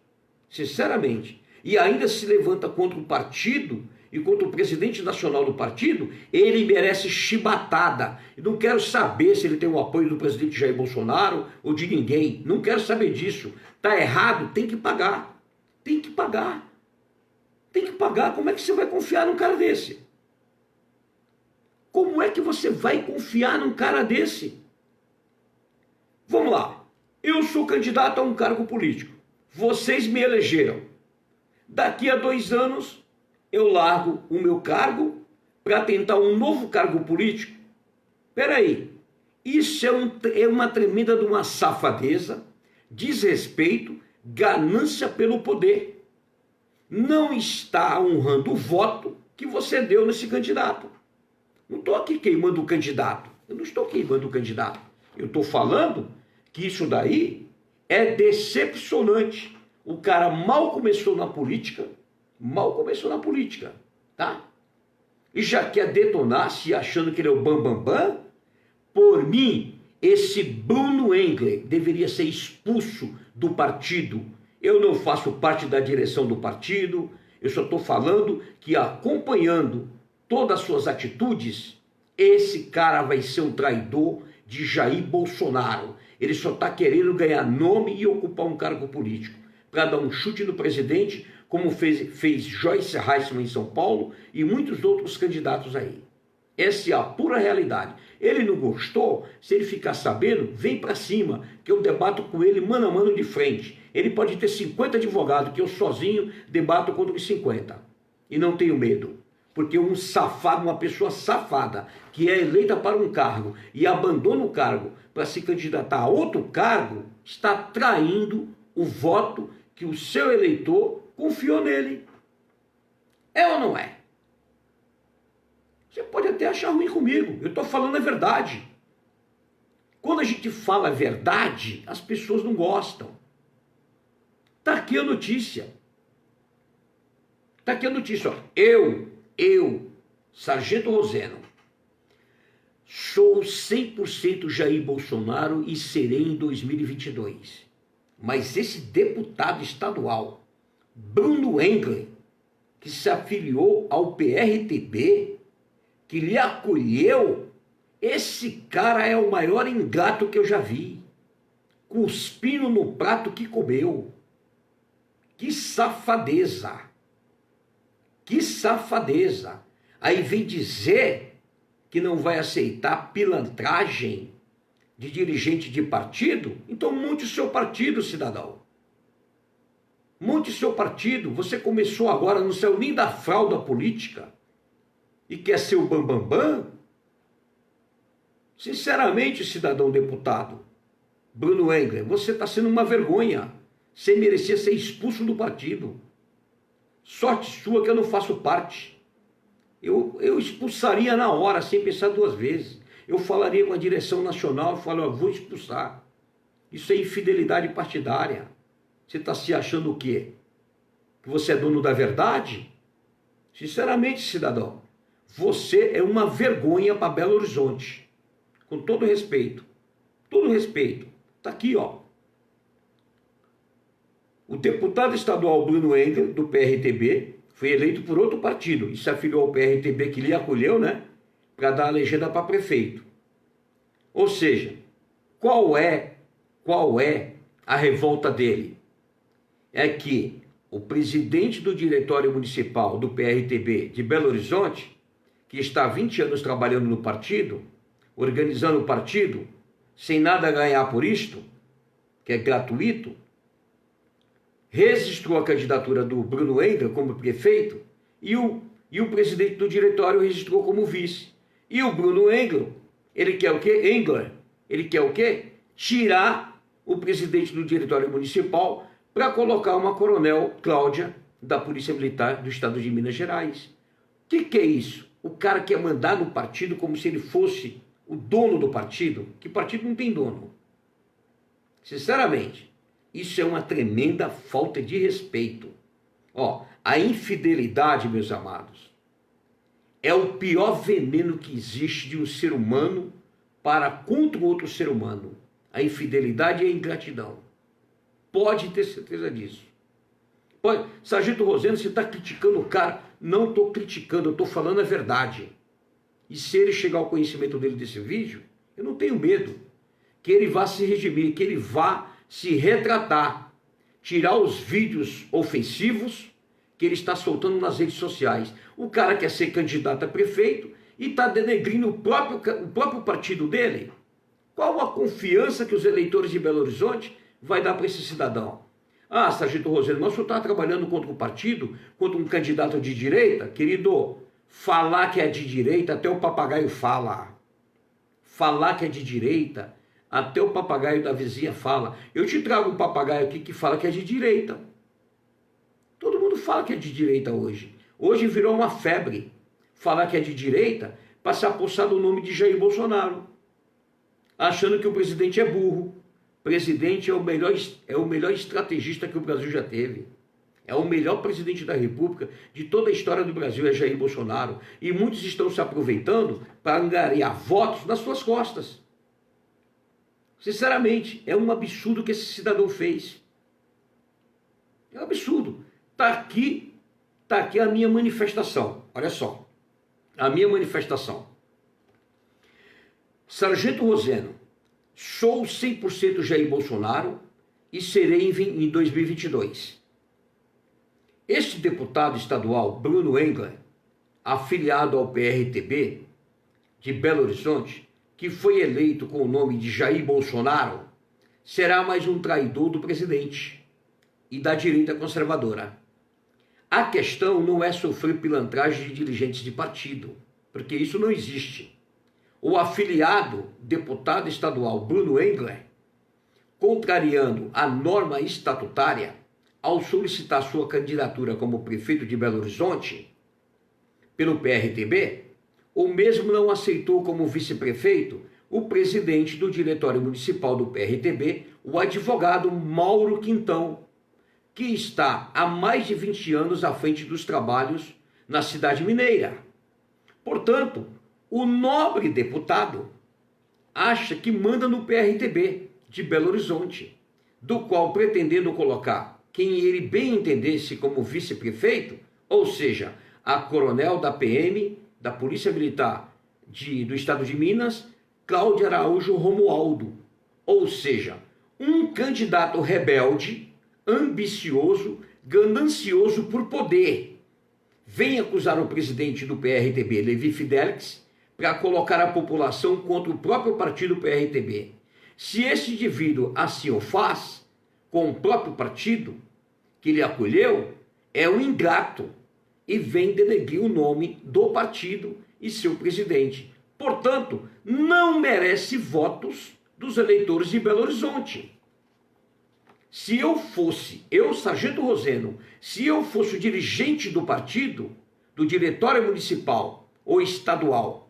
sinceramente, e ainda se levanta contra o partido e contra o presidente nacional do partido. Ele merece chibatada. Eu não quero saber se ele tem o apoio do presidente Jair Bolsonaro ou de ninguém. Não quero saber disso. Está errado, tem que pagar. Tem que pagar. Tem que pagar. Como é que você vai confiar num cara desse? Como é que você vai confiar num cara desse? Vamos lá. Eu sou candidato a um cargo político. Vocês me elegeram. Daqui a 2 anos, eu largo o meu cargo para tentar um novo cargo político? Espera aí. Isso é uma tremenda de uma safadeza, desrespeito, ganância pelo poder. não está honrando o voto que você deu nesse candidato. Não estou aqui queimando o candidato. Eu não estou queimando o candidato. Eu estou falando que isso daí é decepcionante. O cara mal começou na política, tá? E já quer detonar, se achando que ele é o bambambam. Por mim, esse Bruno Engler deveria ser expulso do partido. Eu não faço parte da direção do partido, eu só estou falando que, acompanhando todas as suas atitudes, esse cara vai ser um traidor de Jair Bolsonaro. Ele só está querendo ganhar nome e ocupar um cargo político, para dar um chute no presidente, como fez Joyce Heisman em São Paulo e muitos outros candidatos aí. Essa é a pura realidade. Ele não gostou, se ele ficar sabendo, vem para cima, que eu debato com ele mano a mano de frente. Ele pode ter 50 advogados, que eu sozinho debato contra os 50. E não tenho medo. Porque um safado, uma pessoa safada, que é eleita para um cargo e abandona o cargo para se candidatar a outro cargo, está traindo o voto que o seu eleitor confiou nele. É ou não é? Você pode até achar ruim comigo, eu estou falando a verdade. Quando a gente fala a verdade, as pessoas não gostam. Está aqui a notícia. Está aqui a notícia. Ó. Eu, Sargento Roseno, sou 100% Jair Bolsonaro e serei em 2022. Mas esse deputado estadual, Bruno Engler, que se afiliou ao PRTB, que lhe acolheu, esse cara é o maior ingrato que eu já vi. Cuspindo no prato que comeu. Que safadeza. Que safadeza. Aí vem dizer que não vai aceitar pilantragem de dirigente de partido? Então monte o seu partido, cidadão. Monte o seu partido. Você começou agora, não saiu nem da fralda política e quer ser o bambambam? Sinceramente, cidadão deputado Bruno Engler, você está sendo uma vergonha. Você merecia ser expulso do partido. Sorte sua que eu não faço parte. Eu expulsaria na hora, sem pensar duas vezes. Eu falaria com a direção nacional, eu falo, vou expulsar. Isso é infidelidade partidária. Você está se achando o quê? Que você é dono da verdade? Sinceramente, cidadão, você é uma vergonha para Belo Horizonte. Com todo respeito. Todo respeito. Está aqui, ó. O deputado estadual Bruno Engler, do PRTB, foi eleito por outro partido e se afiliou ao PRTB, que lhe acolheu, né? Para dar a legenda para prefeito. Ou seja, qual é a revolta dele? É que o presidente do diretório municipal do PRTB de Belo Horizonte, que está há 20 anos trabalhando no partido, organizando o partido, sem nada a ganhar por isto, que é gratuito, registrou a candidatura do Bruno Engler como prefeito e o presidente do diretório registrou como vice. E o Bruno Engler, ele quer o quê? Engler, ele quer o quê? Tirar o presidente do diretório municipal para colocar uma coronel Cláudia da Polícia Militar do Estado de Minas Gerais. O que é isso? O cara quer mandar no partido como se ele fosse o dono do partido, que partido não tem dono. Sinceramente, isso é uma tremenda falta de respeito. Ó, a infidelidade, meus amados, é o pior veneno que existe de um ser humano para contra outro ser humano. A infidelidade e a ingratidão. Pode ter certeza disso. Pode. Sargento Roseno, você está criticando o cara? Não estou criticando, eu estou falando a verdade. E se ele chegar ao conhecimento dele desse vídeo, eu não tenho medo que ele vá se redimir, que ele vá se retratar, tirar os vídeos ofensivos que ele está soltando nas redes sociais. O cara quer ser candidato a prefeito e está denegrindo o próprio partido dele. Qual a confiança que os eleitores de Belo Horizonte vai dar para esse cidadão? Ah, Sargento Roseno, mas o senhor está trabalhando contra o partido, contra um candidato de direita? Querido, falar que é de direita, até o papagaio fala. Falar que é de direita, até o papagaio da vizinha fala. Eu te trago um papagaio aqui que fala que é de direita. Todo mundo fala que é de direita hoje. Hoje virou uma febre falar que é de direita para se apossar do nome de Jair Bolsonaro, achando que o presidente é burro. O presidente é o melhor estrategista que o Brasil já teve. É o melhor presidente da República de toda a história do Brasil, é Jair Bolsonaro. E muitos estão se aproveitando para angariar votos nas suas costas. Sinceramente, é um absurdo que esse cidadão fez. É um absurdo. Está aqui a minha manifestação. Olha só, a minha manifestação. Sargento Roseno, sou 100% Jair Bolsonaro e serei em 2022. Este deputado estadual, Bruno Engler, afiliado ao PRTB de Belo Horizonte, que foi eleito com o nome de Jair Bolsonaro, será mais um traidor do presidente e da direita conservadora. A questão não é sofrer pilantragem de dirigentes de partido, porque isso não existe. O afiliado deputado estadual Bruno Engler, contrariando a norma estatutária, ao solicitar sua candidatura como prefeito de Belo Horizonte pelo PRTB, o mesmo não aceitou como vice-prefeito o presidente do Diretório Municipal do PRTB, o advogado Mauro Quintão, que está há mais de 20 anos à frente dos trabalhos na cidade mineira. Portanto, o nobre deputado acha que manda no PRTB de Belo Horizonte, do qual pretendendo colocar quem ele bem entendesse como vice-prefeito, ou seja, a coronel da PM, da Polícia Militar do Estado de Minas, Cláudia Araújo Romualdo, ou seja, um candidato rebelde, ambicioso, ganancioso por poder, vem acusar o presidente do PRTB, Levi Fidelix, para colocar a população contra o próprio partido PRTB. Se esse indivíduo assim o faz, com o próprio partido que lhe acolheu, é um ingrato e vem denegrir o nome do partido e seu presidente. Portanto, não merece votos dos eleitores de Belo Horizonte. Se eu fosse, Sargento Roseno, se eu fosse o dirigente do partido, do Diretório Municipal ou Estadual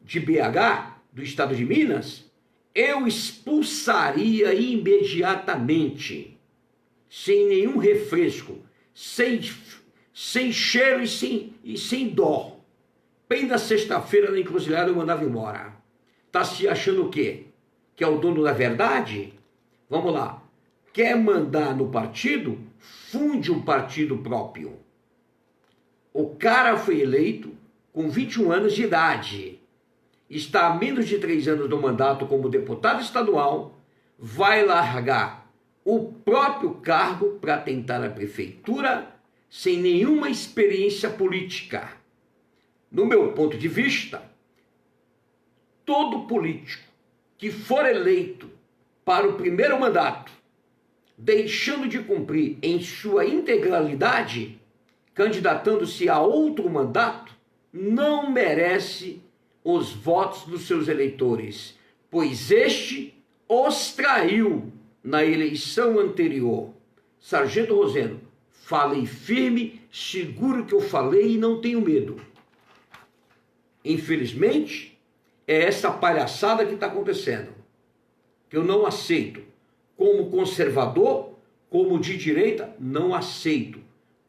de BH, do Estado de Minas, eu expulsaria imediatamente, sem nenhum refresco, sem cheiro e sem dó. Bem na sexta-feira na encruzilhada eu mandava embora. Tá se achando o quê? Que é o dono da verdade? Vamos lá. Quer mandar no partido? Funde um partido próprio. O cara foi eleito com 21 anos de idade. Está há menos de 3 anos no mandato como deputado estadual, vai largar o próprio cargo para tentar a prefeitura sem nenhuma experiência política. No meu ponto de vista, todo político que for eleito para o primeiro mandato, deixando de cumprir em sua integralidade, candidatando-se a outro mandato, não merece os votos dos seus eleitores, pois este os traiu na eleição anterior. Sargento Roseno, falei firme, seguro que eu falei e não tenho medo. Infelizmente, é essa palhaçada que está acontecendo, que eu não aceito. Como conservador, como de direita, não aceito.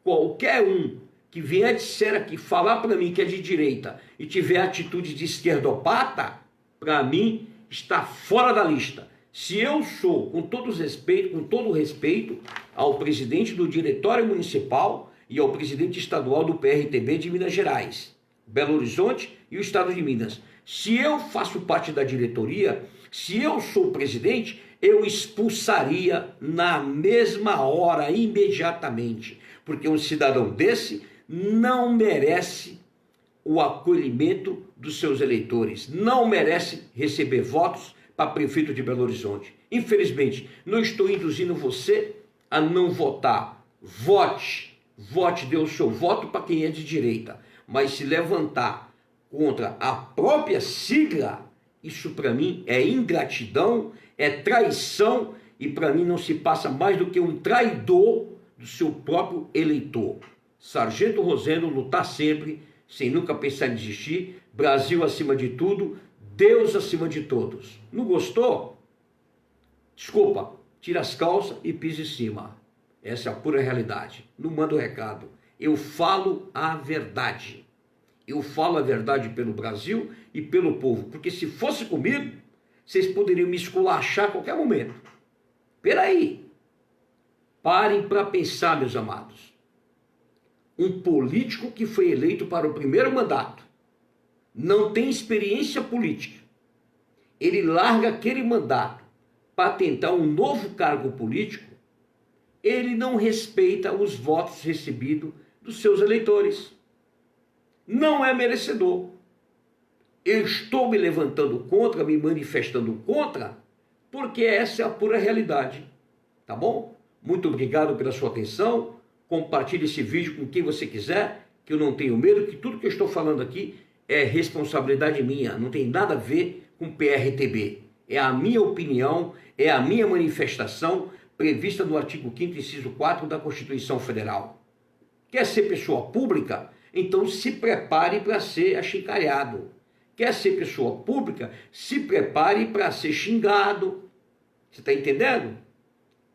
Qualquer um que vier disser aqui, falar para mim que é de direita e tiver atitude de esquerdopata, para mim está fora da lista. Se eu sou, com todo o respeito ao presidente do Diretório Municipal e ao presidente estadual do PRTB de Minas Gerais, Belo Horizonte e o Estado de Minas, se eu faço parte da diretoria, se eu sou presidente, eu expulsaria na mesma hora, imediatamente, porque um cidadão desse não merece o acolhimento dos seus eleitores, não merece receber votos para prefeito de Belo Horizonte. Infelizmente, não estou induzindo você a não votar. Vote, dê o seu voto para quem é de direita, mas se levantar contra a própria sigla, isso para mim é ingratidão, é traição e para mim não se passa mais do que um traidor do seu próprio eleitor. Sargento Roseno, lutar sempre, sem nunca pensar em desistir. Brasil acima de tudo, Deus acima de todos. Não gostou? Desculpa, tira as calças e pisa em cima. Essa é a pura realidade. Não manda o recado. Eu falo a verdade. Eu falo a verdade pelo Brasil e pelo povo. Porque se fosse comigo, vocês poderiam me esculachar a qualquer momento. Peraí. Parem para pensar, meus amados. Um político que foi eleito para o primeiro mandato não tem experiência política. Ele larga aquele mandato para tentar um novo cargo político. Ele não respeita os votos recebidos dos seus eleitores. Não é merecedor. Eu estou me levantando contra, me manifestando contra, porque essa é a pura realidade. Tá bom? Muito obrigado pela sua atenção. Compartilhe esse vídeo com quem você quiser, que eu não tenho medo, que tudo que eu estou falando aqui é responsabilidade minha, não tem nada a ver com PRTB. É a minha opinião, é a minha manifestação prevista no artigo 5º, inciso 4 da Constituição Federal. Quer ser pessoa pública? Então se prepare para ser achincalhado. Quer ser pessoa pública? Se prepare para ser xingado. Você está entendendo?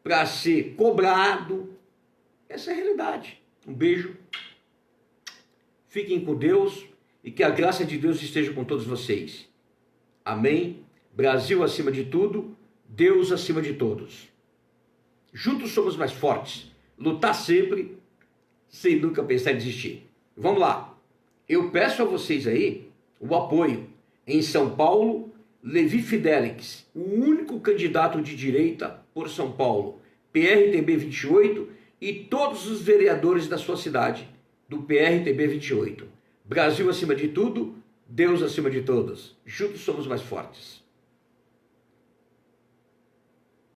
Para ser cobrado. Essa é a realidade. Um beijo. Fiquem com Deus e que a graça de Deus esteja com todos vocês. Amém? Brasil acima de tudo, Deus acima de todos. Juntos somos mais fortes. Lutar sempre, sem nunca pensar em desistir. Vamos lá. Eu peço a vocês aí o apoio. Em São Paulo, Levi Fidelix, o único candidato de direita por São Paulo, PRTB 28, e todos os vereadores da sua cidade, do PRTB 28. Brasil acima de tudo, Deus acima de todos. Juntos somos mais fortes.